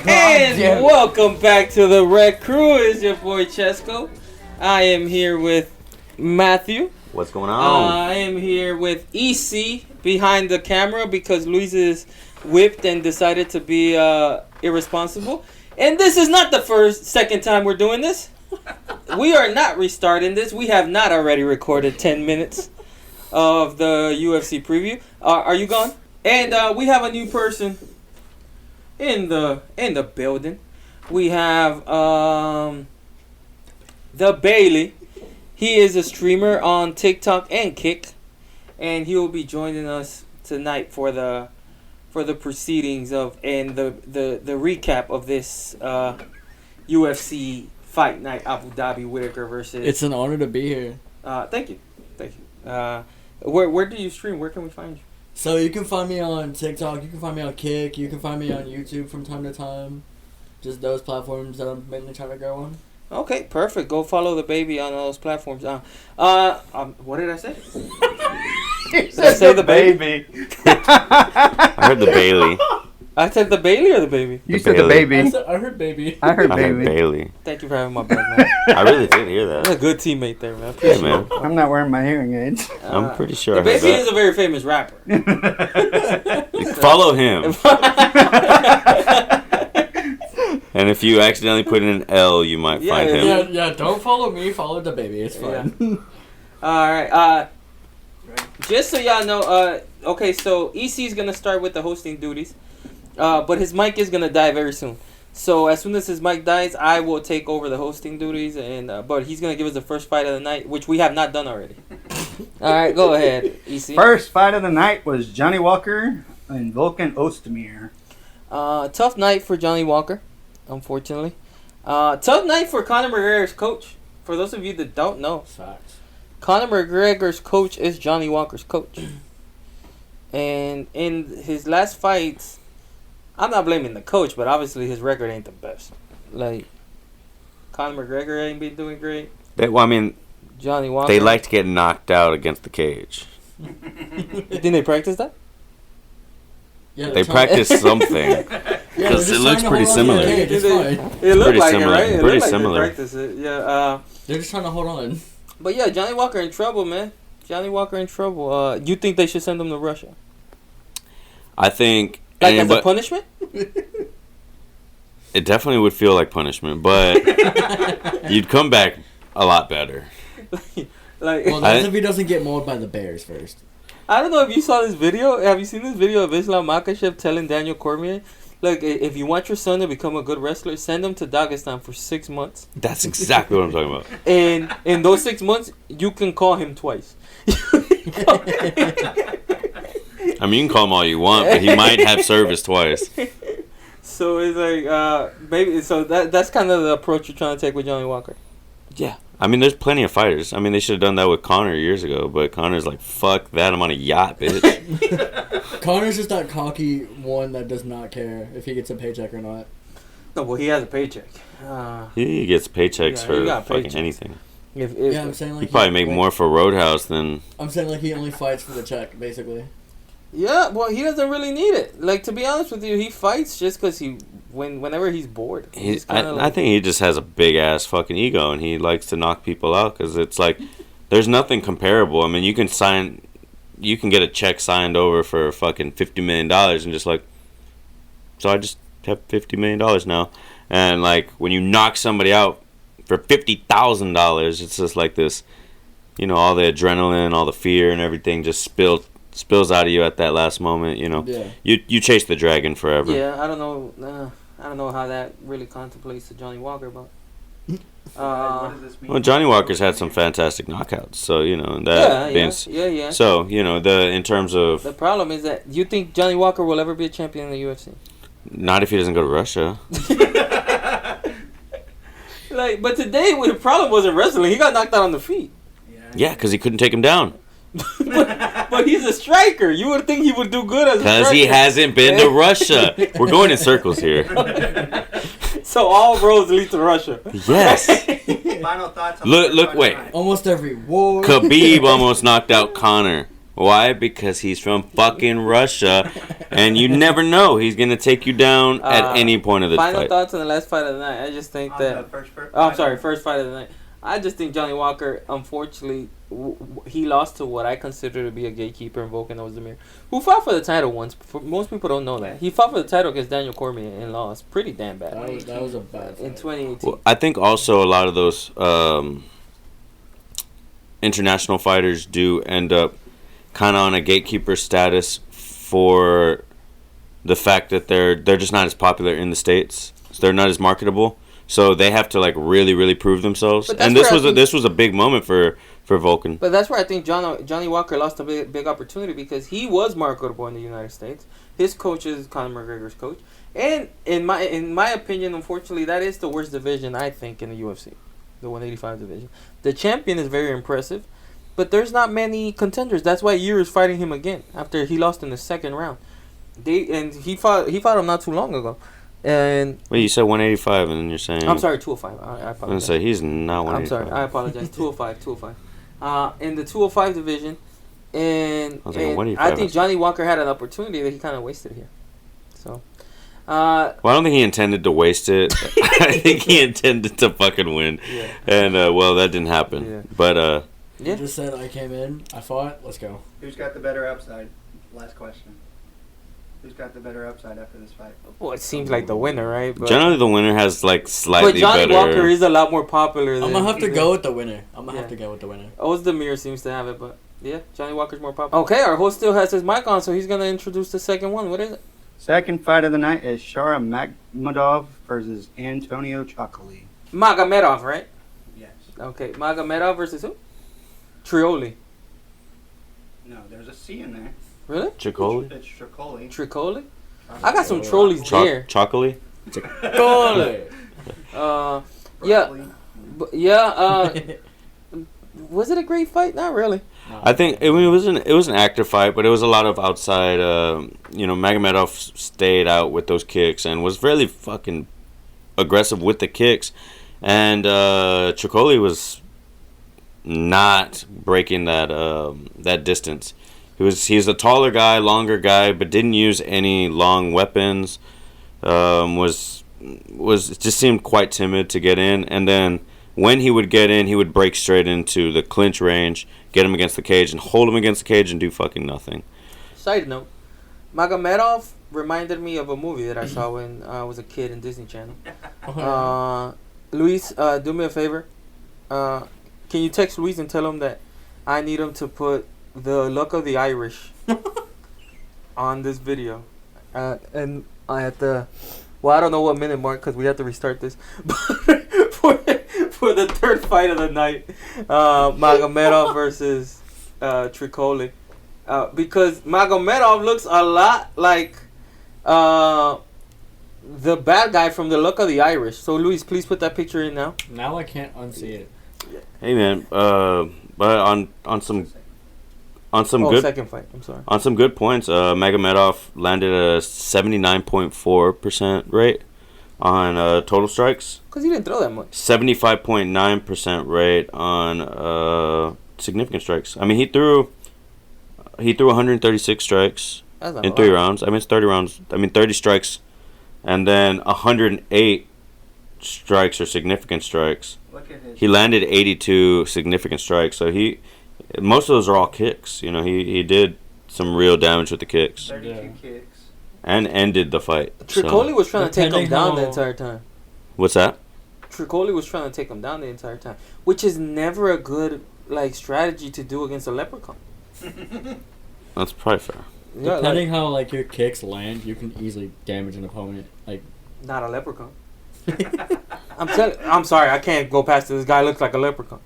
And welcome back to the Red Crew. It's your boy Chesco. I am here with Matthew. What's going on? I am here with EC behind the camera because Luis is whipped and decided to be irresponsible. And this is not the second time we're doing this. We are not restarting this. We have not already recorded 10 minutes of the UFC preview. Are you gone? And we have a new person in the building. We have the Bailey. He is a streamer on TikTok and Kick, and he will be joining us tonight for the proceedings and the recap of this UFC Fight Night Abu Dhabi Whittaker versus. It's an honor to be here. Thank you. Where do you stream? Where can we find you? So you can find me on TikTok. You can find me on Kick. You can find me on YouTube from time to time. Just those platforms that I'm mainly trying to go on. Okay, perfect. Go follow the baby on those platforms. What did I say? Did I say the baby? I heard the Bailey. I said the Bailey or the baby? You said the baby. I heard baby. I heard I heard Bailey. Thank you for having my back, man. I really did hear You're a that. good teammate there, man. Yeah, man. I'm not wearing my hearing aids. I'm pretty sure The I heard baby that. is a very famous rapper. Follow him. And if you accidentally put in an L, you might find him. Yeah. Don't follow me. Follow the baby. It's fine. Yeah. All right. Just so y'all know, okay, so EC is gonna start with the hosting duties, but his mic is gonna die very soon. So as soon as his mic dies, I will take over the hosting duties, and but he's gonna give us the first fight of the night, which we have not done already. All right, go ahead, EC. First fight of the night was Johnny Walker and Volkan Ozdemir. Tough night for Johnny Walker, unfortunately. Tough night for Conor McGregor's coach. For those of you that don't know, Facts. Conor McGregor's coach is Johnny Walker's coach. And in his last fights, I'm not blaming the coach, but obviously his record ain't the best. Like, Conor McGregor ain't been doing great. Johnny Walker. They like to get knocked out against the cage. Didn't they practice that? Yeah, They practice something. Because it looks pretty similar. It looked pretty like similar. it, right? It Pretty looked like similar. they practiced it. Yeah. They're just trying to hold on. But yeah, Johnny Walker in trouble, man. Johnny Walker in trouble. You think they should send him to Russia? I think... Like as a punishment? It definitely would feel like punishment, but you'd come back a lot better. Well, that's if he doesn't get mauled by the bears first. I don't know if you saw this video. Have you seen this video of Islam Makhachev telling Daniel Cormier, look, if you want your son to become a good wrestler, send him to Dagestan for 6 months. That's exactly what I'm talking about. And in those 6 months, you can call him twice. I mean, you can call him all you want, but he might have service twice. So it's like, maybe, so that's kind of the approach you're trying to take with Johnny Walker. Yeah. I mean, there's plenty of fighters. I mean, they should have done that with Conor years ago, but Conor's like, fuck that, I'm on a yacht, bitch. Conor's just that cocky one that does not care if he gets a paycheck or not. No, well, he has a paycheck. He gets paychecks he for got fucking paychecks. anything. Yeah, I'm saying like He probably make more for Roadhouse than... I'm saying like he only fights for the check, basically. Yeah, well, he doesn't really need it. Like, to be honest with you, he fights just because whenever he's bored. I think he just has a big-ass fucking ego, and he likes to knock people out, because it's like, there's nothing comparable. I mean, you can get a check signed over for fucking $50 million, and just like, so I just have $50 million now. And like, when you knock somebody out for $50,000, it's just like this, you know, all the adrenaline, all the fear and everything just spills out of you at that last moment, you know. Yeah. You chase the dragon forever. Yeah, I don't know how that really contemplates to Johnny Walker, but What does this mean? Well, Johnny Walker's had some fantastic knockouts, so you know that. Yeah. So you know in terms of the problem is that you think Johnny Walker will ever be a champion in the UFC? Not if he doesn't go to Russia. Like, but today the problem wasn't wrestling. He got knocked out on the feet. Yeah, because he couldn't take him down. but he's a striker. You would think he would do good as a striker. Because he hasn't been to Russia. We're going in circles here. So all roads lead to Russia. Yes. Final thoughts on Look, wait. Almost every war. Khabib almost knocked out Conor Why? Because he's from fucking Russia, and you never know. He's going to take you down at any point of this final fight. thoughts on the last fight of the night. I just think that... first fight of the night. I just think Johnny Walker, unfortunately, he lost to what I consider to be a gatekeeper in Volkan Ozdemir, who fought for the title once. Most people don't know that. He fought for the title against Daniel Cormier and lost pretty damn bad. That was a bad fight. In 2018. Well, I think also a lot of those international fighters do end up kind of on a gatekeeper status for the fact that they're just not as popular in the States. So they're not as marketable. So they have to like really prove themselves. And this was a big moment for Volkan. But that's where I think Johnny Walker lost a big opportunity, because he was marketable in the United States. His coach is Conor McGregor's coach, and in my opinion, unfortunately, that is the worst division I think in the UFC, the 185 division. The champion is very impressive, but there's not many contenders. That's why Yer is fighting him again after he lost in the second round. He fought him not too long ago. And wait, you said 185, and then you're saying... I'm sorry, 205. I apologize. I'm going to say he's not 185. I'm sorry, I apologize. 205. In the 205 division, and I think Johnny Walker had an opportunity that he kind of wasted here. So, well, I don't think he intended to waste it. I think he intended to fucking win. Yeah. And, well, that didn't happen. Yeah. But, He just said, I came in, I fought, let's go. Who's got the better upside? Last question. Who's got the better upside after this fight? Well, it seems like the winner, right? But generally, the winner has, like, slightly better... But Johnny Walker is a lot more popular than... I'm going to have to go with the winner. Ozdemir seems to have it, but yeah, Johnny Walker's more popular. Okay, our host still has his mic on, so he's going to introduce the second one. What is it? Second fight of the night is Shara Magomedov versus Antonio Chocoli. Magomedov, right? Yes. Okay, Magomedov versus who? Trioli. No, there's a C in there. Really? Chicoli? It's Chocoli. Tricoli? I got some trolleys there. Chocoli? Was it a great fight? Not really. I think it was an active fight, but it was a lot of outside. Magomedov stayed out with those kicks and was really fucking aggressive with the kicks, and Chicoli was not breaking that distance. He's a taller guy, longer guy, but didn't use any long weapons. Just seemed quite timid to get in, and then when he would get in, he would break straight into the clinch range, get him against the cage, and hold him against the cage and do fucking nothing. Side note, Magomedov reminded me of a movie that I saw when I was a kid in Disney Channel. Luis, do me a favor. Can you text Luis and tell him that I need him to put the Luck of the Irish on this video? And I have to... Well, I don't know what minute mark because we have to restart this. But for the third fight of the night, Magomedov versus Tricoli. Because Magomedov looks a lot like the bad guy from the Luck of the Irish. So, Luis, please put that picture in now. Now I can't unsee it. Hey, man. But on some good second fight. I'm sorry. On some good points, Magomedov landed a 79.4% rate on total strikes. Because he didn't throw that much. 75.9% rate on significant strikes. I mean, he threw 136 strikes in 3 rounds. I mean, it's 30 rounds. I mean, 30 strikes, and then 108 strikes or significant strikes. He landed 82 significant strikes. So most of those are all kicks. You know, he did some real damage with the kicks. 32 kicks. And ended the fight. Tricoli was trying to take him down the entire time. What's that? Tricoli was trying to take him down the entire time, which is never a good strategy to do against a leprechaun. That's probably fair. Yeah, Depending how your kicks land, you can easily damage an opponent. Not a leprechaun. I'm sorry, I can't go past it. This guy looks like a leprechaun.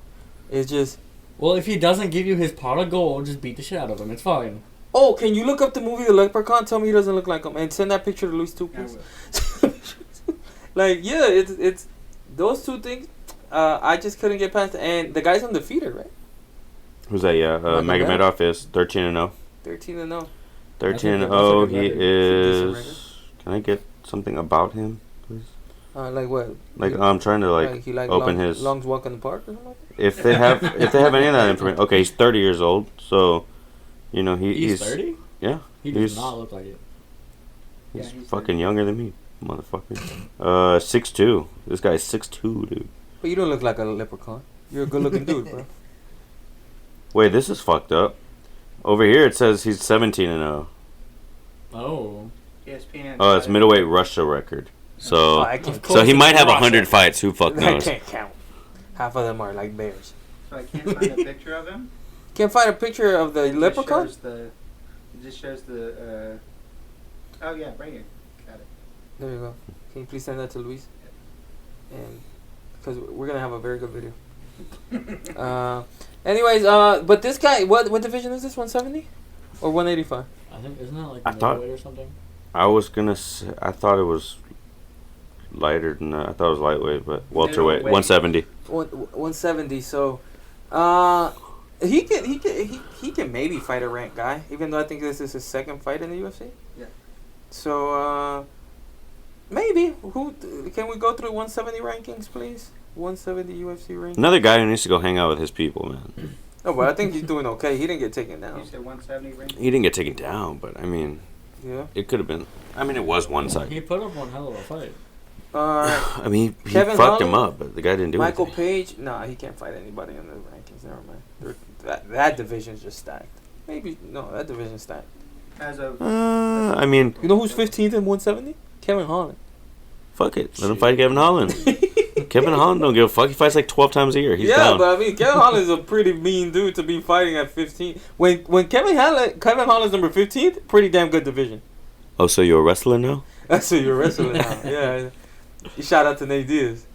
It's just... Well, if he doesn't give you his pot of gold, just beat the shit out of him. It's fine. Oh, can you look up the movie The Leprechaun? Tell me he doesn't look like him. And send that picture to Luis too, please. It's those two things. I just couldn't get past it. And the guy's undefeated, right? Who's that? Yeah, Magomedov is 13-0. 13-0. 13-0. He is... Can I get something about him, please? Like what? Like I'm trying to open his lungs walk in the park or something like that? If they have any of that information. Okay, he's 30 years old, so You know, He's 30? Yeah. He does not look like it. He's Yeah, he's fucking younger than me, motherfucker. 6'2". This guy's 6'2", dude. But you don't look like a leprechaun. You're a good-looking dude, bro. Wait, this is fucked up. Over here it says he's 17-0. Oh. ESPN. Oh, it's middleweight Russia record. So, I can't- so he might have Russia. 100 fights. Who fuck I knows? can't count. Half of them are like bears. So I can't find a picture of him. Can't find a picture of the It leprechaun? just shows the. Oh yeah, right here. Got it. There you go. Can you please send that to Luis? And because we're gonna have a very good video. Anyways, but this guy, what division is this? 170 or 185? I think, isn't that like I thought- middleweight or something? I was gonna say, I thought it was lighter than that. I thought it was lightweight, but welterweight, Middleweight. 170. 170. So, he can maybe fight a ranked guy, even though I think this is his second fight in the UFC. Yeah. So, maybe. Who can we go through 170 rankings, please? 170 UFC rankings. Another guy who needs to go hang out with his people, man. No, but I think he's doing okay. He didn't get taken You down. said 170 ring. He didn't get taken down, but I mean, Yeah. it could have been. I mean, it was one He side. put up one hell of a fight. I mean, he Kevin fucked him Holland? up, but the guy didn't do Michael anything. Page. Nah, he can't fight anybody in the rankings. Never mind. That division's just stacked. Maybe no, that division's stacked. As of I mean, You know who's 15th in 170? Kevin Holland. fuck it. Let him fight Kevin Holland. Kevin Holland don't give a fuck. He fights like 12 times a year. He's yeah, down. but I mean, Kevin Holland's a pretty mean dude to be fighting at 15. When Kevin Holland's number 15th, pretty damn good division. Oh, so you're a wrestler now? That's who you're wrestling now. Yeah. Shout out to Nate Diaz.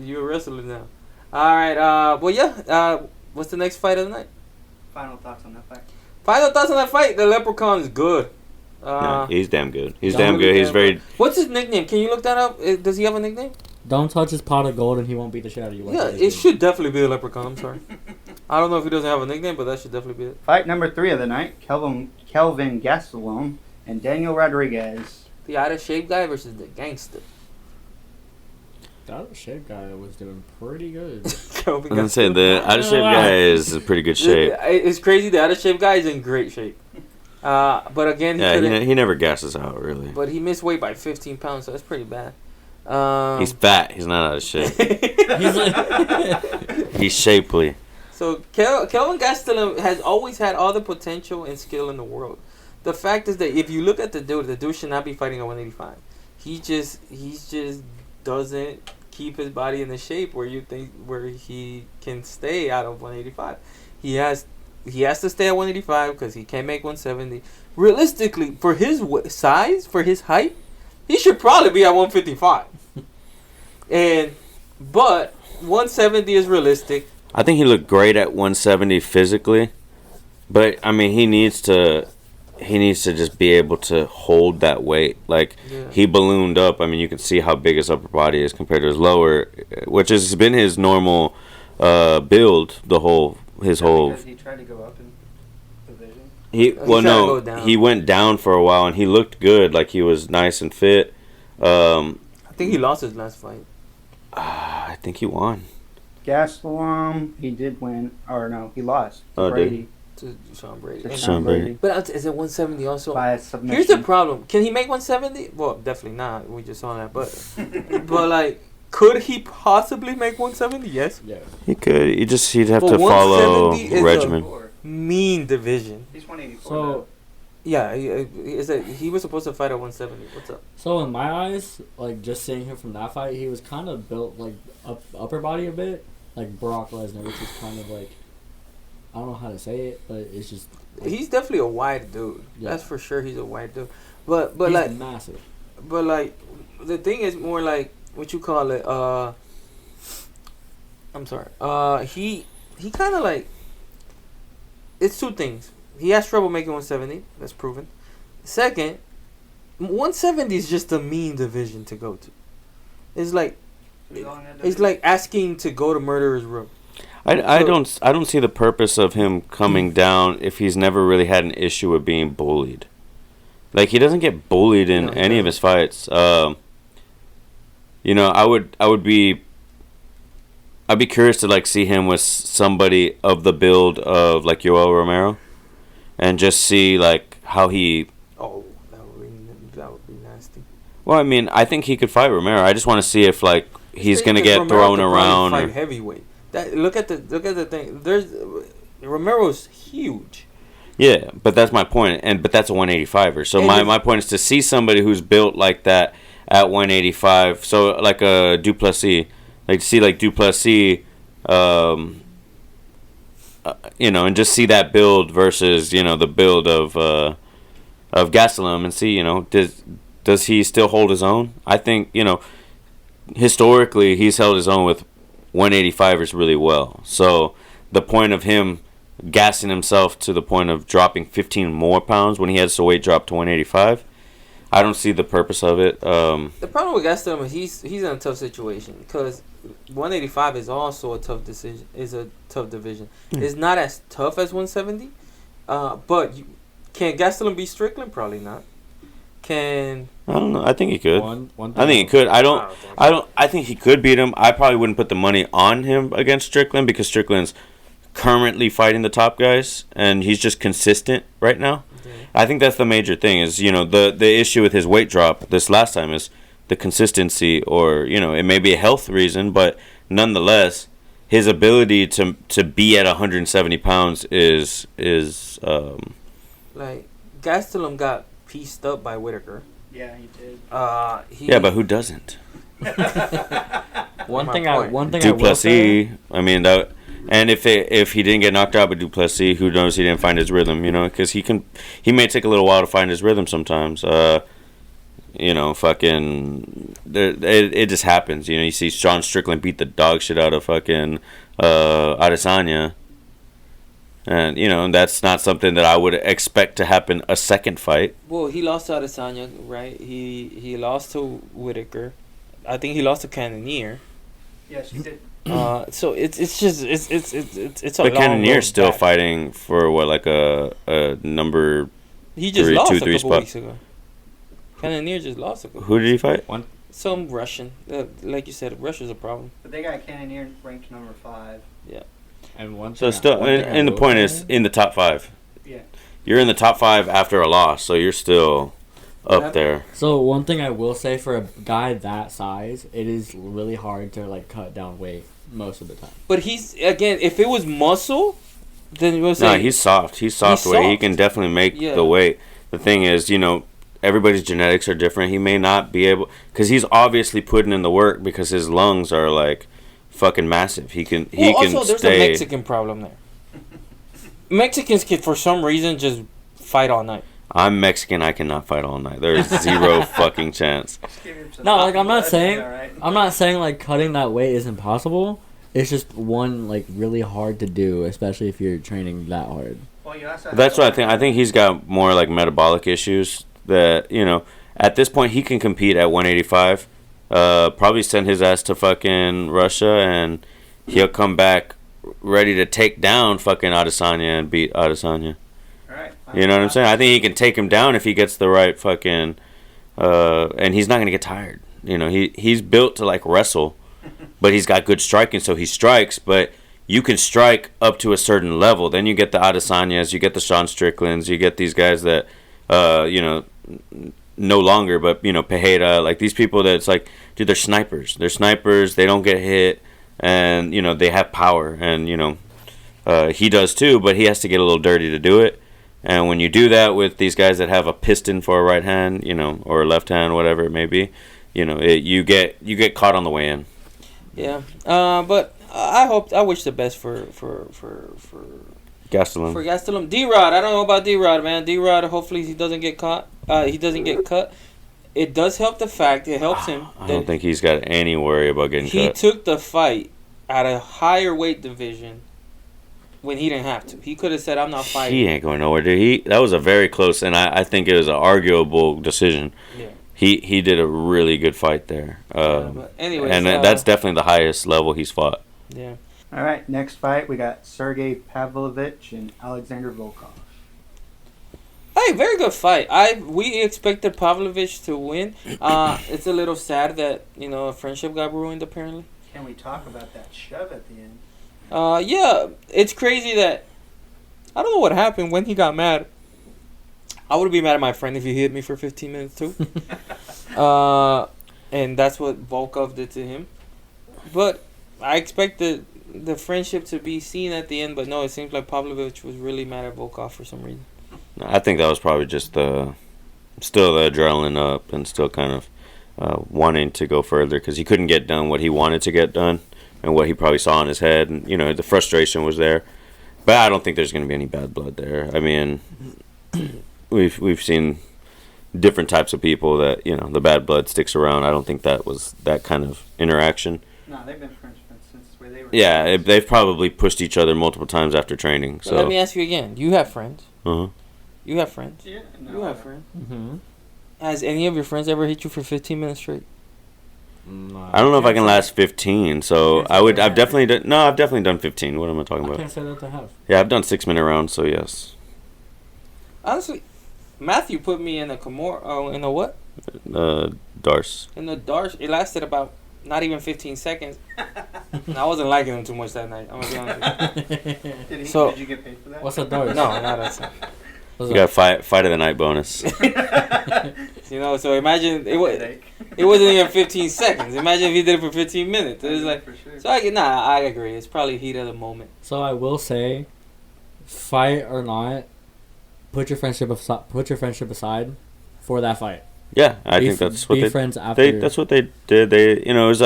You're a wrestler now. All right. Well, yeah. What's the next fight of the night? final thoughts on that fight. Final thoughts on that fight. The Leprechaun is good. Yeah, he's damn good. He's Don't damn good. He's damn very. What's his nickname? Can you look that up? Does he have a nickname? Don't touch his pot of gold and he won't beat the shit out of you. Yeah, it should definitely be the Leprechaun. I'm sorry. I don't know if he doesn't have a nickname, but that should definitely be it. Fight number 3 of the night: Kelvin Gastelum and Daniel Rodriguez. The out of shape guy versus the gangster. That shape guy was doing pretty good. Kelvin I'm gonna say Gastelum. the out of shape guy is in pretty good shape. It's crazy. The out of shape guy is in great shape. But again, He never gasses out really. But he missed weight by 15 pounds, so that's pretty bad. He's fat. He's not out of shape. He's like, He's shapely. So Kelvin Gastelum has always had all the potential and skill in the world. The fact is that if you look at the dude should not be fighting at 185. He just doesn't keep his body in the shape where he can stay out of 185. He has to stay at 185 because he can't make 170. Realistically, for his size, for his height, he should probably be at 155. But 170 is realistic. I think he looked great at 170 physically, but I mean he needs to just be able to hold that weight. Like he ballooned up. I mean you can see how big his upper body is compared to his lower, which has been his normal build his whole. Because he tried to go up in division. He went down for a while and he looked good. Like he was nice and fit. I think he lost his last fight. I think he won. Gastelum, he did win, or no, he lost to Oh, Brady. To Sean Brady. To Sean Brady. But is it 170 also? By a submission. Here's the problem. Can he make 170? Well, definitely not. We just saw that. But like, could he possibly make 170? Yes. yeah. He could. He'd have But to follow 170 is a- regimen. Mean division. He's 184. So, Yeah, he was supposed to fight at 170. What's up? so in my eyes, like just seeing him from that fight, he was kind of built like upper body a bit, like Brock Lesnar, which is kind of like, I don't know how to say it, but it's just. He's definitely a wide dude. Yeah. That's for sure. He's a wide dude. But He's like, massive. but like, the thing is more like what you call it. I'm sorry. He kind of like. It's two things. He has trouble making 170. That's proven. Second, 170 is just a mean division to go to. It's like asking to go to murderer's room. I don't see the purpose of him coming down if he's never really had an issue with being bullied. Like he doesn't get bullied in any of his fights. I'd be curious to like see him with somebody of the build of like Yoel Romero. and just see like how he. Oh, that would be nasty. Well, I mean, I think he could fight Romero. I just want to see if like he's gonna get Romero thrown could probably around. Fight heavyweight. Look at the thing. Romero's huge. Yeah, but that's my point, but that's a 185er. So my point is to see somebody who's built like that at 185. So like a Duplessis, like to see like Duplessis, and just see that build versus the build of Gastelum, and see does he still hold his own? I think historically he's held his own with 185ers really well. So the point of him gassing himself to the point of dropping 15 more pounds when he has to weight drop to 185, I don't see the purpose of it. The problem with Gastelum is he's in a tough situation because 185 is also a tough decision. Is a tough division. It's not as tough as 170, but can Gastelum beat Strickland? Probably not. I don't know. I think he could. I think he could. I think he could beat him. I probably wouldn't put the money on him against Strickland because Strickland's currently fighting the top guys and he's just consistent right now. Yeah. I think that's the major thing is the issue with his weight drop this last time is the consistency, or it may be a health reason, but nonetheless his ability to be at 170 pounds is like Gastelum got pieced up by Whittaker. Yeah, he did. Yeah, but who doesn't? One thing I will Duplessis, say, I mean that. And if he didn't get knocked out by Duplessis, who knows? He didn't find his rhythm, because he may take a little while to find his rhythm sometimes. It just happens. You see Sean Strickland beat the dog shit out of fucking Adesanya, and that's not something that I would expect to happen a second fight. Well, he lost to Adesanya, right? He lost to Whittaker. I think he lost to Cannonier. Yes, he did. So it's a but long Cannonier's still back. fighting for what, like a number. He just 3, lost 2, a 3 couple spot. weeks ago. Cannonier just lost a couple. Who did he fight? Some Russian. Like you said, Russia's a problem. But they got Cannonier ranked number 5. Yeah. and one So thing still, one thing I and the will point say- is in the top 5. Yeah. You're in the top 5 after a loss, so you're still up there. So one thing I will say for a guy that size, it is really hard to cut down weight most of the time. But if it was muscle, then we'll say No, he's soft. He's soft weight. He soft. can definitely make Yeah. the weight. The thing is, everybody's genetics are different. He may not be able, because he's obviously putting in the work because his lungs are like fucking massive. He can also, there's stay. a Mexican problem there. Mexicans can, for some reason, just fight all night. I'm Mexican. I cannot fight all night. There is zero fucking chance. No, I'm not saying Alright. I'm not saying cutting that weight is impossible. It's just one really hard to do, especially if you're training that hard. Well, you also have That's to what I think. I think he's got more like metabolic issues that at this point he can compete at 185. Probably send his ass to fucking Russia and he'll come back ready to take down fucking Adesanya and beat Adesanya. Alright. You know what I'm saying? I think he can take him down if he gets the right fucking and he's not gonna get tired. He's built to wrestle, but he's got good striking, so he strikes. But you can strike up to a certain level. Then you get the Adesanyas, you get the Sean Stricklands, you get these guys that no longer, but Pereira, these people that it's dude, they're snipers. They're snipers. They don't get hit, and they have power, and he does too. But he has to get a little dirty to do it. And when you do that with these guys that have a piston for a right hand, or a left hand, whatever it may be, you get caught on the way in. Yeah. But I wish the best for Gastelum. For Gastelum. D-Rod, I don't know about D-Rod, man. D-Rod, hopefully he doesn't get caught. He doesn't get cut. It does help the fact, it helps him. I don't think he's got any worry about getting He cut. took the fight at a higher weight division when he didn't have to. He could have said, I'm not fighting. He ain't going nowhere, dude. That was a very close, and I think it was an arguable decision. Yeah. He did a really good fight there. But anyways, and that's definitely the highest level he's fought. Yeah. All right, next fight we got Sergey Pavlovich and Alexander Volkov. Hey, very good fight. We expected Pavlovich to win. It's a little sad that a friendship got ruined apparently. Can we talk about that shove at the end? Yeah, it's crazy that I don't know what happened when he got mad. I would be mad at my friend if he hit me for 15 minutes too. And that's what Volkov did to him. But I expect the friendship to be seen at the end. But no, it seems like Pavlovich was really mad at Volkov for some reason. I think that was probably just still the adrenaline up and still kind of wanting to go further because he couldn't get done what he wanted to get done and what he probably saw in his head. And, you know, the frustration was there. But I don't think there's going to be any bad blood there. I mean, we've seen different types of people that, you know, the bad blood sticks around. I don't think that was that kind of interaction. No, they've been friends since where they were. Yeah, they've probably pushed each other multiple times after training. So let me ask you again. You have friends. Uh-huh. You have friends. Yeah, no, you have friends. Mm-hmm. Has any of your friends ever hit you for 15 minutes straight? No, I don't know if I can last 15, so I've definitely done 15. What am I talking I about? can't say that I have. Yeah, I've done 6-minute rounds, so yes. Honestly, Matthew put me in a in a what? Darce. In the Darce. It lasted about not even 15 seconds. And I wasn't liking him too much that night. I'm gonna be honest with you. Did you get paid for that? What's a Darce? No, not us. You got fight of the night bonus. You know, so imagine it wasn't even 15 seconds. Imagine if he did it for 15 minutes. It was like, for sure. so I agree. It's probably heat of the moment. So I will say, fight or not, put your friendship aside for that fight. Yeah, I think that's what friends after. That's what they did. It was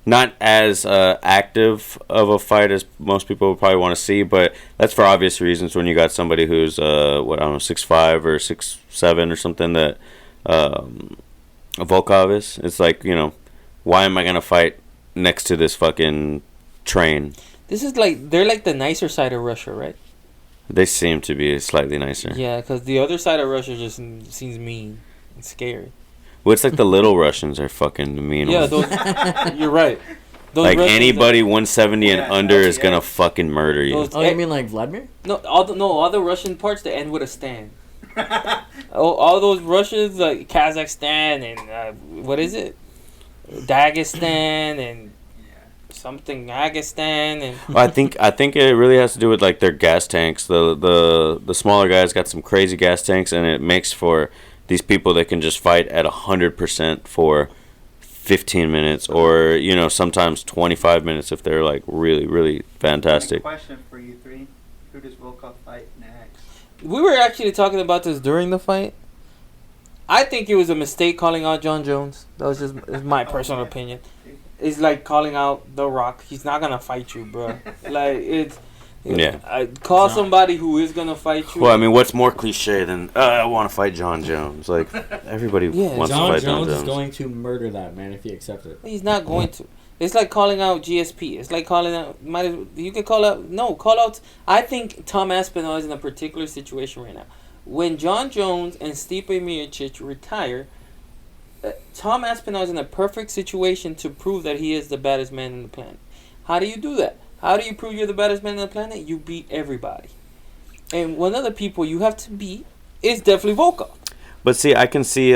not as active of a fight as most people would probably want to see, but that's for obvious reasons. When you got somebody who's 6'5" or 6'7" or something that Volkov is, it's like, you know, why am I gonna fight next to this fucking train? This is like they're like the nicer side of Russia, right? They seem to be slightly nicer. Yeah, because the other side of Russia just seems mean and scary. Well, it's like the little Russians are fucking mean. Yeah, you're right. Those like Russians anybody 170 and under is gonna fucking murder you. Oh, you mean like Vladimir? No, all the Russian parts that end with a stan. all those Russians like Kazakhstan and what is it, Dagestan and something Agistan and. Well, I think it really has to do with like their gas tanks. The smaller guys got some crazy gas tanks, and it makes for these people that can just fight at 100% for 15 minutes, or, you know, sometimes 25 minutes if they're like really, really fantastic. Question for you three: who does Volkov fight next? We were actually talking about this during the fight. I think it was a mistake calling out John Jones. That was just my personal opinion. It's like calling out The Rock. He's not gonna fight you, bro. Like it's. Yeah. Call somebody who is gonna fight you. Well, I mean, what's more cliche than I want to fight John Jones? Like everybody wants to fight John Jones. Is going to murder that man if he accepts it. He's not going to. It's like calling out GSP. It's like calling out. You can call out. I think Tom Aspinall is in a particular situation right now. When John Jones and Stipe Miocic retire, Tom Aspinall is in a perfect situation to prove that he is the baddest man on the planet. How do you do that? How do you prove you're the baddest man on the planet? You beat everybody. And one of the people you have to beat is definitely Volkov. But see, I can see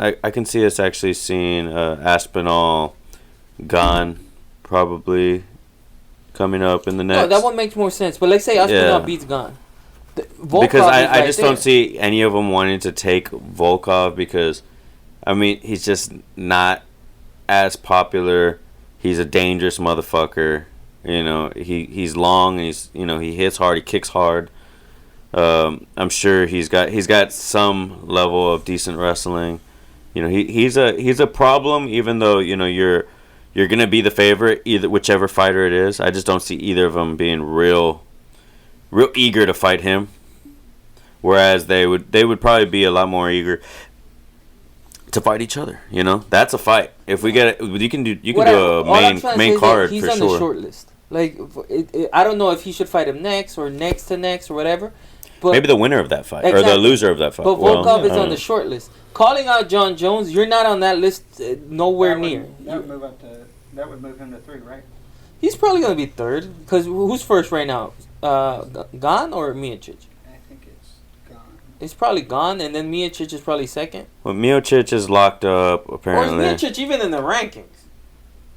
I can see us actually seeing Aspinall Gane probably coming up in the next. No, that one makes more sense. But let's say Aspinall beats Gane. Because I just don't see any of them wanting to take Volkov because, I mean, he's just not as popular. He's a dangerous motherfucker. You know, he's long. He hits hard. He kicks hard. I'm sure he's got some level of decent wrestling. You know, he's a problem. Even though, you know, you're gonna be the favorite, either whichever fighter it is. I just don't see either of them being real eager to fight him. Whereas they would probably be a lot more eager to fight each other. You know, that's a fight. If we get it, you can do a main card for sure. He's on the short list. Like, I don't know if he should fight him next or next to next or whatever. But maybe the winner of that fight or the loser of that fight. But Volkov is on the short list. Calling out John Jones, you're not on that list. Nowhere near. That would move him to 3, right? He's probably gonna be 3rd. Because who's first right now? Gane or Miocic? I think it's Gane. It's probably Gane, and then Miocic is probably 2nd. Well, Miocic is locked up apparently. Or is Miocic even in the rankings?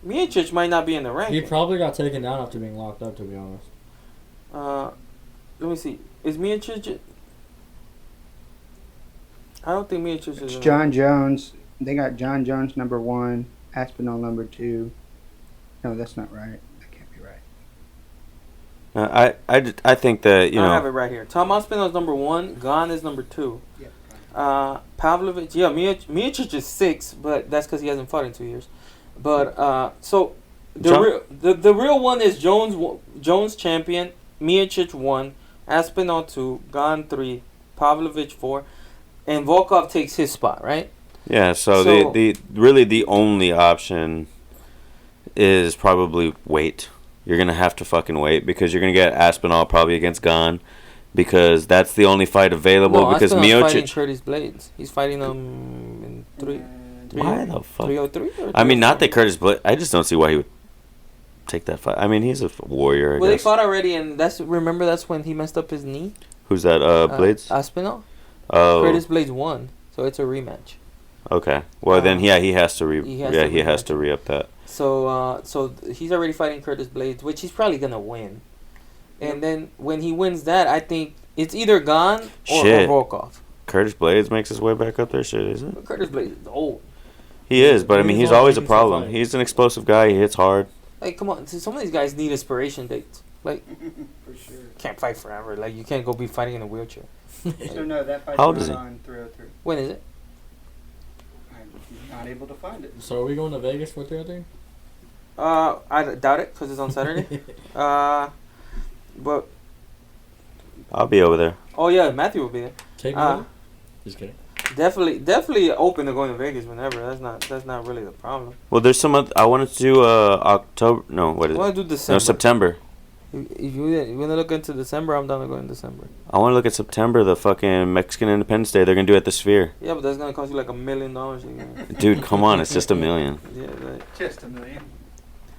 Miocic might not be in the rankings. He probably got taken down after being locked up, to be honest. Let me see. Is Miocic? I don't think Miocic is. It's John Jones. They got John Jones number 1, Aspinall number 2. No, that's not right. That can't be right. I think that, you I know. have it right here. Tom Aspinall is number 1. Gane is number 2. Yeah. Pavlovich, yeah, Miocic is 6, but that's because he hasn't fought in 2 years. But so the real one is Jones champion, Miocic 1, Aspinall 2, Gane 3, Pavlovich 4, and Volkov takes his spot, right? Yeah, so the really the only option is probably wait. You're going to have to fucking wait because you're going to get Aspinall probably against Gane because that's the only fight available because Aspinall's fighting Miocic. Curtis Blades. He's fighting him in 3. Why the fuck? 303? I mean, not that Curtis Blades. I just don't see why he would take that fight. I mean, he's a warrior. Well, I they guess. fought already, and that's when he messed up his knee. Who's that? Blades? Aspinall. Oh, Curtis Blades won, so it's a rematch. okay. Well, then he has to he has to re-up that. So he's already fighting Curtis Blades, which he's probably gonna win. And then when he wins that, I think it's either Gane or Volkov. Curtis Blades makes his way back up there, shit, isn't it? Curtis Blades is old. He is, but I mean, He's he's not always a taking problem. some fight. He's an explosive guy. He hits hard. Like, come on, some of these guys need inspiration dates. Like, For sure. can't fight forever. Like, you can't go be fighting in a wheelchair. So no, that fight's How old not is he? on 303. When is it? I'm not able to find it. So are we going to Vegas for 303? I doubt it because it's on Saturday. But I'll be over there. oh yeah, Matthew will be there. Take me over? Just kidding. Definitely open to going to Vegas whenever. That's not really the problem. Well, there's some other, I wanted to do October. No, what I is it? want to do December. No, September. If you want to look into December, I'm down to go in December. I want to look at September, the fucking Mexican Independence Day. They're going to do it at the Sphere. Yeah, but that's gonna cost you like $1 million. Dude, come on. It's just $1 million. Yeah, like, Just $1 million.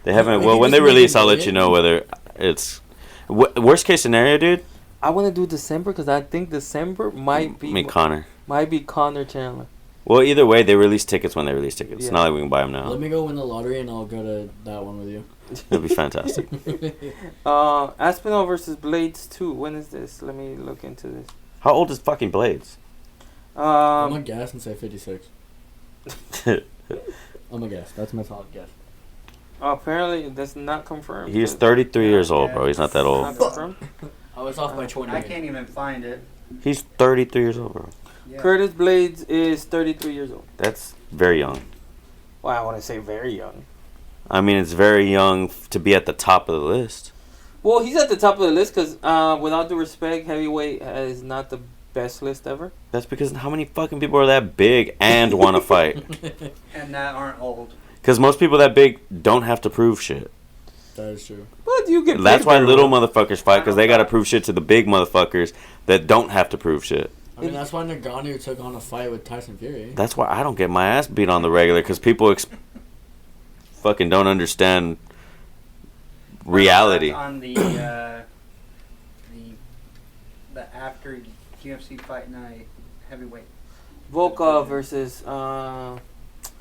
They haven't. Wait, Well, you when just they made release, $1 I'll let you know whether it's. Worst case scenario, dude? I want to do December because I think December might be Connor. Connor Chandler. Well, either way, they release tickets when they release tickets. Yeah. It's not like we can buy them now. Let me go win the lottery and I'll go to that one with you. It'll be fantastic. Aspinall versus Blades 2. When is this? Let me look into this. How old is fucking Blades? I'm gonna guess and say 56. I'm gonna guess. That's my solid guess. Apparently, that's not confirmed. He's 33 years old, bro. He's not that Not old. confirmed. I was off by 20. I can't even find it. He's 33 years old, bro. Yeah. Curtis Blades is 33 years old. That's very young. Well, I want to say very young. I mean, it's very young to be at the top of the list. Well, he's at the top of the list because, without due respect, heavyweight is not the best list ever. That's because how many fucking people are that big and want to fight? And that aren't old. Because most people that big don't have to prove shit. That is true. But you get. That's paid why very little well. motherfuckers fight, because they got to prove shit to the big motherfuckers that don't have to prove shit. I mean, that's why Nagano took on a fight with Tyson Fury. That's why I don't get my ass beat on the regular, because people fucking don't understand reality. On the after UFC Fight Night heavyweight. Volkov versus.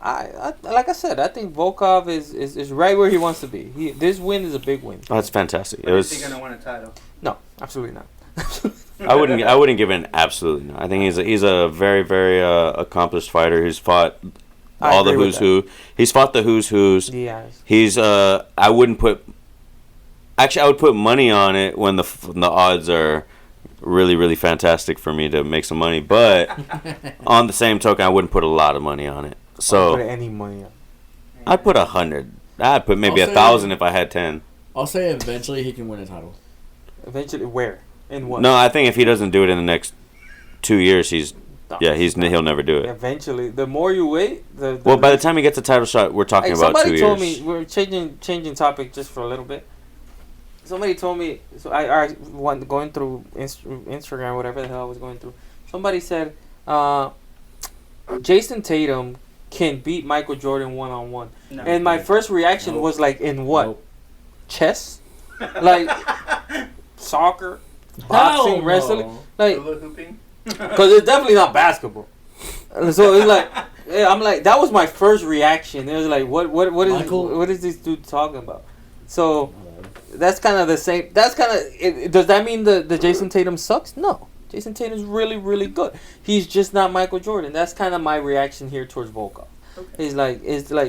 I like I said, I think Volkov is right where he wants to be. This win is a big win. Oh, that's fantastic. But is he gonna win a title? No, absolutely not. I wouldn't give it an absolutely no. I think he's a very, very accomplished fighter who's fought I all the agree who's with who. He's fought the who's who's. Yeah. He's I wouldn't put. Actually, I would put money on it when the odds are really, really fantastic for me to make some money. But on the same token, I wouldn't put a lot of money on it. Put So any money on. I'd put 100. I'd put maybe I'll say- 1,000 if I had 10. I'll say eventually he can win a title. Eventually, where? In what? No, I think if he doesn't do it in the next 2 years, he'll never do it. Eventually, the more you wait, the Well, by the time he gets a title shot, we're talking about 2 somebody years. told me we're changing topic just for a little bit. Somebody told me, so I going through Instagram, whatever the hell I was going through. Somebody said, Jason Tatum can beat Michael Jordan 1-on-1, No. and my first reaction Nope. was like, in what? Nope. Chess, like soccer, boxing, Hell no. wrestling, like. Hula hooping. Because it's definitely not basketball. So it's like, yeah, I'm like, that was my first reaction. It was like, what Michael- is this dude talking about? So That's kind of the same. That's kind of. Does that mean the Jason Tatum sucks? No. Jason Tatum's really, really good. He's just not Michael Jordan. That's kind of my reaction here towards Volkov. Okay.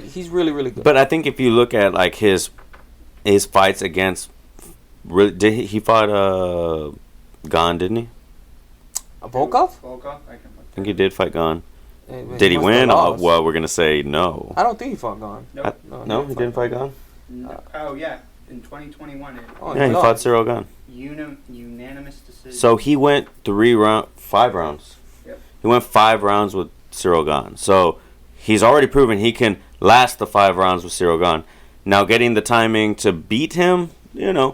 He's really, really good. But I think if you look at like his fights against, he fought Gane, didn't he? Volkov? I think he did fight Gane. Did he must win? have lost. Well, we're gonna say no. I don't think he fought Gane. No, he didn't fight Gane. Oh yeah, in 2021. Yeah, he fought Cyril Gane. Unanimous decision. So he went 5 rounds. Yep. He went 5 rounds with Cyril Gane. So he's already proven he can last the 5 rounds with Cyril Gane. Now getting the timing to beat him, but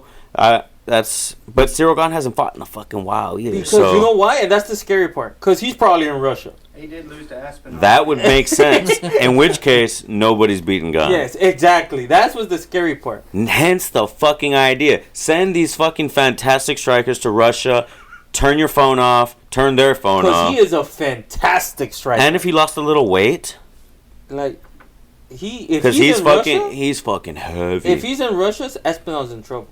Cyril Gane hasn't fought in a fucking while either. Because you know why? And that's the scary part. Because he's probably in Russia. He did lose to Aspinall. That would make sense. In which case, nobody's beating Gane. Yes, exactly. That was the scary part. Hence the fucking idea. Send these fucking fantastic strikers to Russia. Turn your phone off. Turn their phone off. Because he is a fantastic striker. And if he lost a little weight, he's fucking heavy. If he's in Russia, Espinal's in trouble.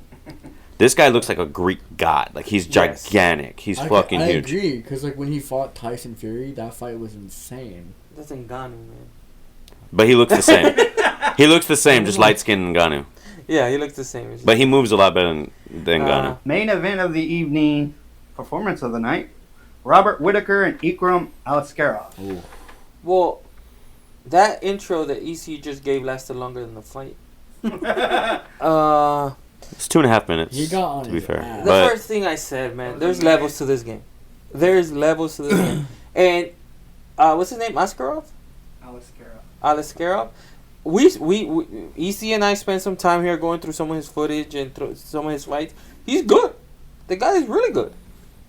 This guy looks like a Greek god. Like, he's gigantic. He's fucking huge. I agree, because like when he fought Tyson Fury, that fight was insane. That's in Ngannou, man. But he looks the same. He looks the same, just light-skinned Ngannou. Yeah, he looks the same. But he moves a lot better than Ngannou. Main event of the evening, performance of the night, Robert Whittaker and Ikram Aliskerov. Ooh. Well, that intro that EC just gave lasted longer than the fight. It's 2.5 minutes. He got on to be his fair. ass. The first thing I said, man, there's levels to this game. There's levels to this game. And what's his name? Aliskerov. We EC and I spent some time here going through some of his footage and some of his fights. He's good. The guy is really good.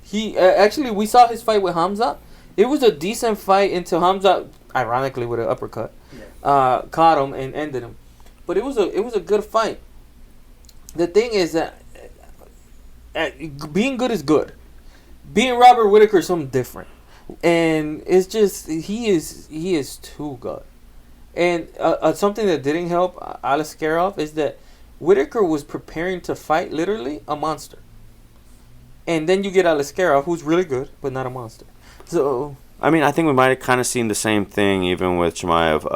He actually, we saw his fight with Khamzat. It was a decent fight until Khamzat, ironically, with an uppercut, caught him and ended him. But it was a good fight. The thing is that being good is good. Being Robert Whittaker is something different, and it's just he is too good. And something that didn't help Aliskerov is that Whittaker was preparing to fight literally a monster, and then you get Aliskerov, who's really good but not a monster. So I mean, I think we might have kind of seen the same thing even with Chimaev.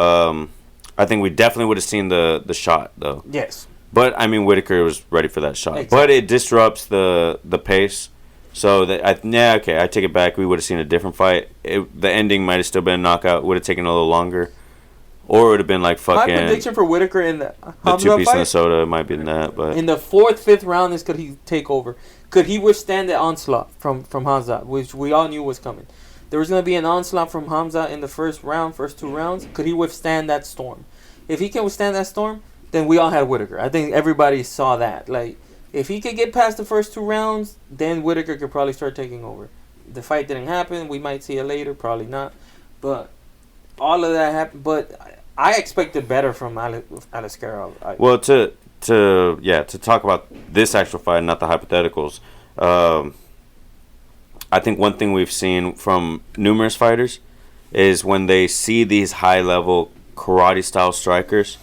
I think we definitely would have seen the shot though. Yes. But I mean, Whittaker was ready for that shot. Exactly. But it disrupts the pace. So I take it back. We would have seen a different fight. The ending might have still been a knockout. Would have taken a little longer, or it would have been like fucking. My prediction for Whittaker in the Khamzat two-piece fight, Minnesota might be in that. But in the 4th, 5th round, could he take over? Could he withstand the onslaught from Khamzat, which we all knew was coming? There was going to be an onslaught from Khamzat in the first 2 rounds. Could he withstand that storm? If he can withstand that storm, then we all had Whittaker. I think everybody saw that. Like, if he could get past the first 2 rounds, then Whittaker could probably start taking over. The fight didn't happen. We might see it later. Probably not. But all of that happened. But I expected better from Aliskerov. Well, to talk about this actual fight, not the hypotheticals. I think one thing we've seen from numerous fighters is when they see these high-level karate-style strikers,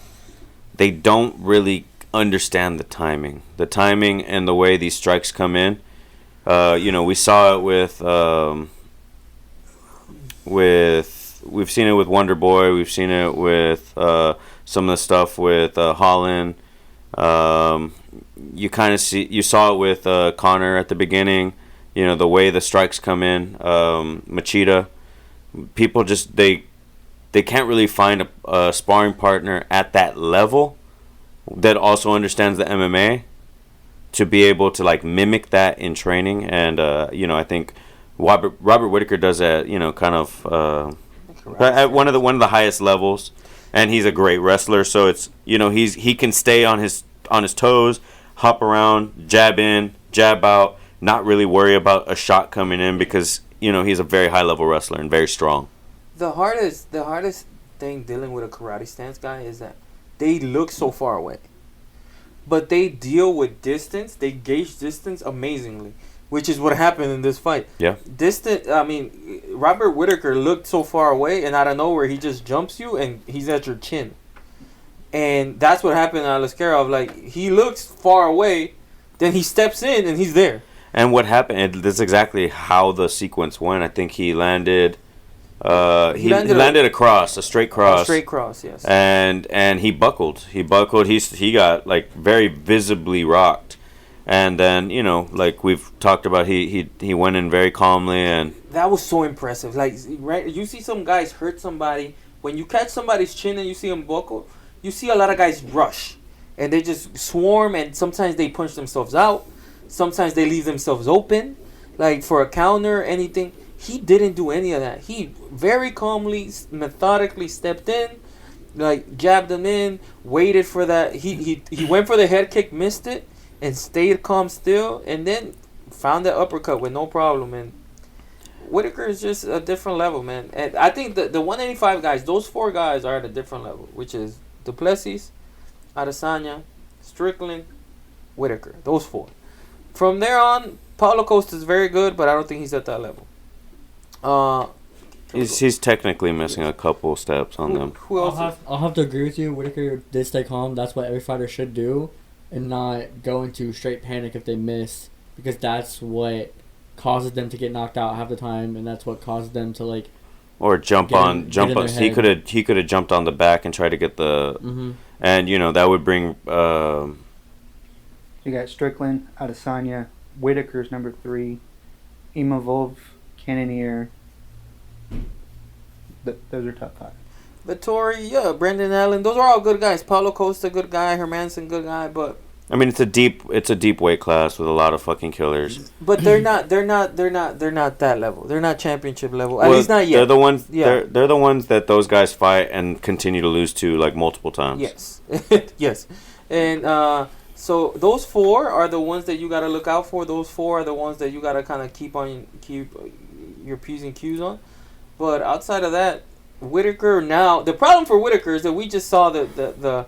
they don't really understand the timing and the way these strikes come in. We saw it we've seen it with Wonder Boy. We've seen it with some of the stuff with Holland. You saw it with Connor at the beginning. The way the strikes come in. Machida. People just they can't really find a sparring partner at that level that also understands the MMA to be able to like mimic that in training. And I think Robert Whittaker does that. Kind of at one of the highest levels, and he's a great wrestler. So it's he can stay on his toes, hop around, jab in, jab out, not really worry about a shot coming in because he's a very high level wrestler and very strong. The hardest thing dealing with a karate stance guy is that they look so far away, but they deal with distance. They gauge distance amazingly, which is what happened in this fight. Yeah. Robert Whittaker looked so far away, and out of nowhere he just jumps you, and he's at your chin. And that's what happened to Aliskerov. Like, he looks far away, then he steps in and he's there. And what happened? This is exactly how the sequence went. I think he landed. He landed a cross, a straight cross. A straight cross, yes. And he buckled. He got like very visibly rocked. And then, you know, like we've talked about, he went in very calmly, and that was so impressive. Like, right, you see some guys hurt somebody. When you catch somebody's chin and you see them buckle, you see a lot of guys rush, and they just swarm, and sometimes they punch themselves out. Sometimes they leave themselves open, like for a counter or anything. He didn't do any of that. He very calmly, methodically stepped in, like jabbed him in, waited for that. He went for the head kick, missed it, and stayed calm still, and then found that uppercut with no problem. And Whittaker is just a different level, man. And I think the 185 guys, those 4 guys are at a different level, which is Du Plessis, Adesanya, Strickland, Whittaker. Those 4. From there on, Paulo Costa is very good, but I don't think he's at that level. he's technically missing a couple steps on them. Who else? I'll have to agree with you. Whittaker did stay calm. That's what every fighter should do, and not go into straight panic if they miss, because that's what causes them to get knocked out half the time, and that's what causes them to like. Or jump on. He could have jumped on the back and tried to get the, and you know that would bring. You got Strickland, Adesanya, Whittaker's number 3, Imavov, Cannonier. Those are top 5. Vittori, yeah, Brendan Allen. Those are all good guys. Paulo Costa, good guy. Hermanson, good guy. But I mean, it's a deep weight class with a lot of fucking killers. But they're not that level. They're not championship level. At least not yet. They're the ones. Yeah. They're the ones that those guys fight and continue to lose to like multiple times. Yes, yes, and so those 4 are the ones that you gotta look out for. Those 4 are the ones that you gotta kind of keep your P's and Q's on. But outside of that, Whittaker now. The problem for Whittaker is that we just saw the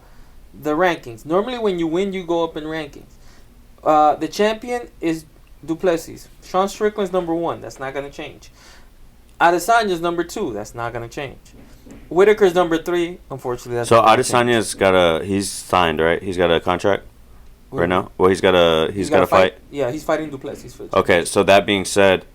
rankings. Normally, when you win, you go up in rankings. The champion is Du Plessis. Sean Strickland's number 1. That's not gonna change. Adesanya's number 2. That's not gonna change. Whittaker's number 3. Unfortunately, that's so not gonna Adesanya's change. he's signed, right? He's got a contract right now. Well, he's got a fight. Yeah, he's fighting Du Plessis for the Okay, so that being said,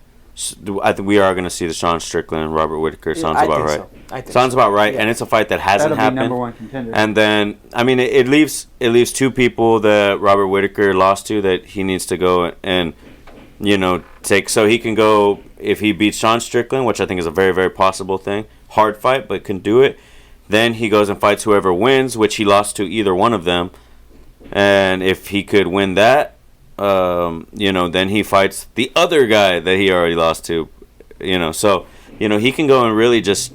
I think we are going to see the Sean Strickland and Robert Whittaker. Sounds about right. I think sounds about right, yeah. and it's a fight that hasn't That'll happened. be number 1 contender. And then, I mean, it leaves 2 people that Robert Whittaker lost to that he needs to go and, you know, take. So he can go, if he beats Sean Strickland, which I think is a very, very possible thing, hard fight, but can do it. Then he goes and fights whoever wins, which he lost to either one of them. And if he could win that, you know, then he fights the other guy that he already lost to. You know, so, you know, he can go and really just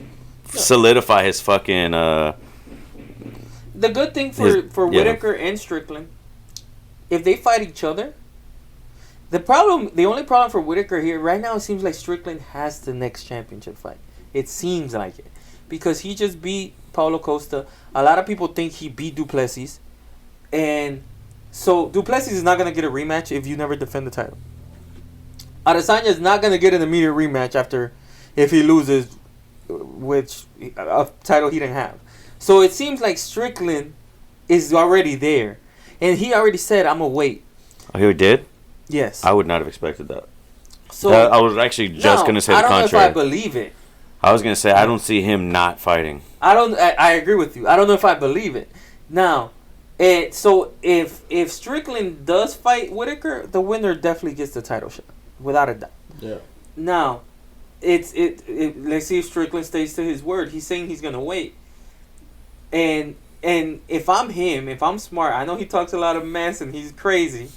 solidify his fucking. The good thing for Whittaker and Strickland, if they fight each other, the only problem for Whittaker here right now, it seems like Strickland has the next championship fight. It seems like it, because he just beat Paulo Costa. A lot of people think he beat Du Plessis, and so Du Plessis is not gonna get a rematch if you never defend the title. Adesanya is not gonna get an immediate rematch if he loses, which a title he didn't have. So it seems like Strickland is already there, and he already said, "I'm gonna wait." Oh, he did? Yes. I would not have expected that. So I was actually just gonna say the contrary. I don't know if I believe it. I was gonna say I don't see him not fighting. I agree with you. I don't know if I believe it. Now, so if Strickland does fight Whittaker, the winner definitely gets the title shot, without a doubt. Yeah. Now, let's see if Strickland stays to his word. He's saying he's gonna wait. And if I'm him, if I'm smart, I know he talks a lot of mess and he's crazy,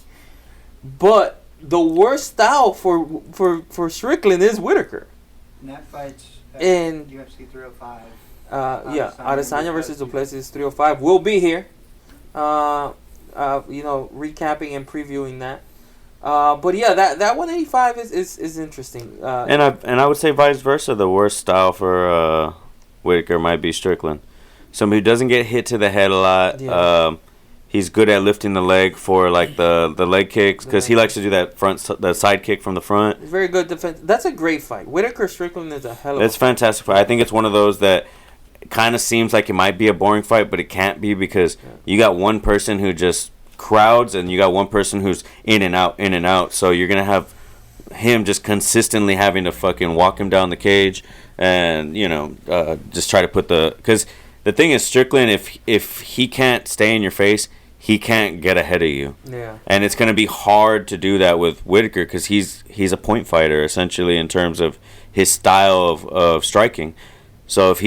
but the worst style for Strickland is Whittaker. And that fight's in UFC 305. Adesanya versus Du Plessis 305 will be here. Recapping and previewing that. But yeah, that 185 is interesting. And I would say vice versa. The worst style for Whittaker might be Strickland. Somebody who doesn't get hit to the head a lot. Yeah. He's good at lifting the leg for like the leg kicks, because he likes to do that side kick from the front. Very good defense. That's a great fight. Whittaker Strickland is a hell of a fight. It's fantastic fight. I think it's one of those that kind of seems like it might be a boring fight, but it can't be because you got one person who just crowds and you got one person who's in and out. So you're going to have him just consistently having to fucking walk him down the cage and, just try to put because the thing is, Strickland, if he can't stay in your face, he can't get ahead of you. Yeah. And it's going to be hard to do that with Whittaker because he's a point fighter, essentially, in terms of his style of striking. So if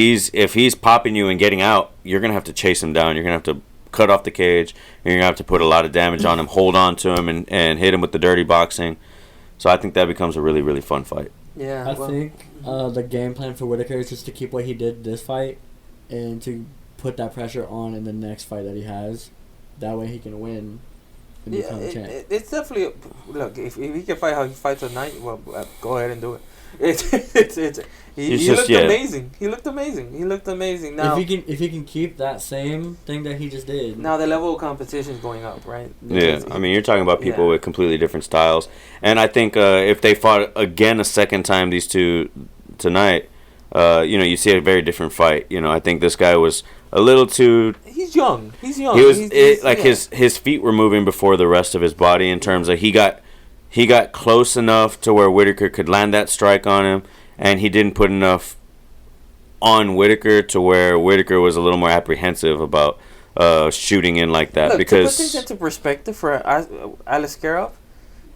he's popping you and getting out, you're going to have to chase him down. You're going to have to cut off the cage. And you're going to have to put a lot of damage on him, hold on to him, and hit him with the dirty boxing. So I think that becomes a really, really fun fight. Yeah. I think the game plan for Whittaker is just to keep what he did this fight and to put that pressure on in the next fight that he has. That way he can win and become a champ. It's definitely look. If he can fight how he fights tonight, well, go ahead and do it. He looked amazing. He looked amazing. Now, if he can keep that same thing that he just did. Now the level of competition is going up, right? Yeah, I mean, you're talking about people with completely different styles, and I think if they fought again a second time, these two tonight, you see a very different fight. I think this guy was a little too. He's young. He was his feet were moving before the rest of his body in terms of he got close enough to where Whittaker could land that strike on him, and he didn't put enough on Whittaker to where Whittaker was a little more apprehensive about shooting in like that. Look, because to put things into perspective for Aliskerov,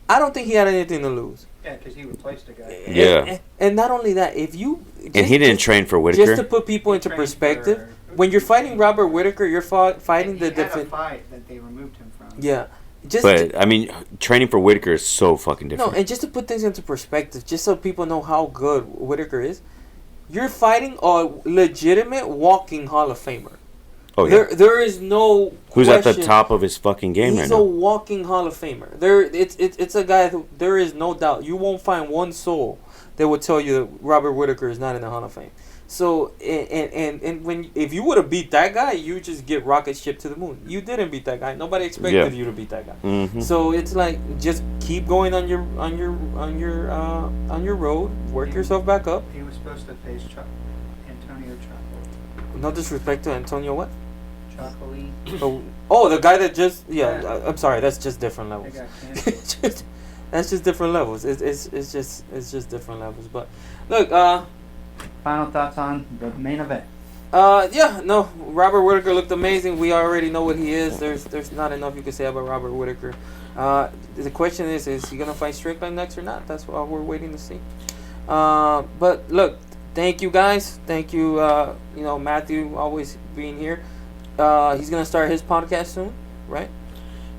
I don't think he had anything to lose. Yeah, because he replaced a guy. Yeah. And not only that, he didn't train for Whittaker. Just to put people into perspective, when you're fighting Robert Whittaker, you're fighting the different fight that they removed him from. Yeah. Training for Whittaker is so fucking different. No, and just to put things into perspective, just so people know how good Whittaker is, you're fighting a legitimate walking Hall of Famer. Oh, yeah. There is no Who's question. at the top of his fucking game right now. He's a walking Hall of Famer. It's a guy who, there is no doubt. You won't find one soul that would tell you that Robert Whittaker is not in the Hall of Fame. So, and if you would have beat that guy, you just get rocket shipped to the moon. You didn't beat that guy. Nobody expected you to beat that guy. Mm-hmm. So it's like, just keep going on your road. Work yourself back up. He was supposed to face Antonio Chocolate. No disrespect to Antonio what? Chocolate. Oh, the guy that just I'm sorry. That's just different levels. That's just different levels. It's just different levels. But look, final thoughts on the main event. Robert Whittaker looked amazing. We already know what he is. There's not enough you can say about Robert Whittaker. The question is he gonna fight Strickland next or not? That's what we're waiting to see. But look, thank you guys. Thank you, Matthew, always being here. He's gonna start his podcast soon, right?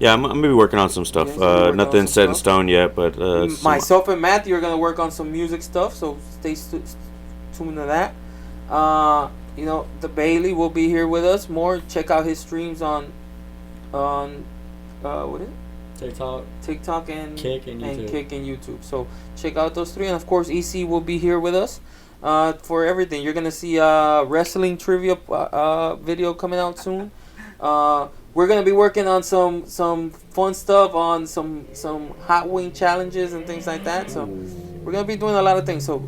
Yeah, I'm gonna be working on some stuff. Nothing set in stone yet, but myself and Matthew are gonna work on some music stuff. So stay tuned to that. The Bailey will be here with us more. Check out his streams on what is it? TikTok and Kick and YouTube. So check out those three, and of course EC will be here with us for everything. You're gonna see a wrestling trivia video coming out soon. We're gonna be working on some fun stuff on some hot wing challenges and things like that. So we're gonna be doing a lot of things. So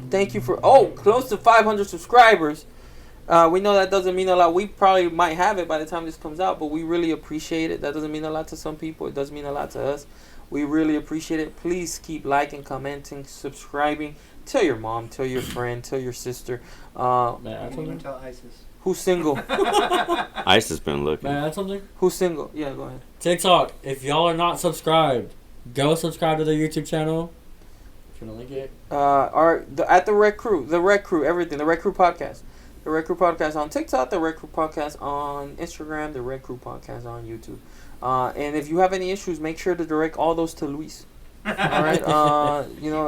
thank you for close to 500 subscribers. We know that doesn't mean a lot. We probably might have it by the time this comes out, but we really appreciate it. That doesn't mean a lot to some people. It does mean a lot to us. We really appreciate it. Please keep liking, commenting, subscribing. Tell your mom, tell your friend, tell your sister. Even tell ISIS. Who's single? Ice has been looking. May I add something? Who's single? Yeah, go ahead. TikTok. If y'all are not subscribed, go subscribe to their YouTube channel. If you don't like it. At the Rec Crew, everything. The Rec Crew podcast. The Rec Crew podcast on TikTok. The Rec Crew podcast on Instagram. The Rec Crew podcast on YouTube. And if you have any issues, make sure to direct all those to Luis. All right.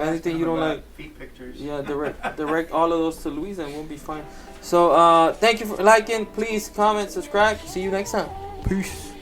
Anything you don't like. Feet pictures. Yeah, direct all of those to Luis, and we'll be fine. So, thank you for liking. Please comment, subscribe. See you next time. Peace.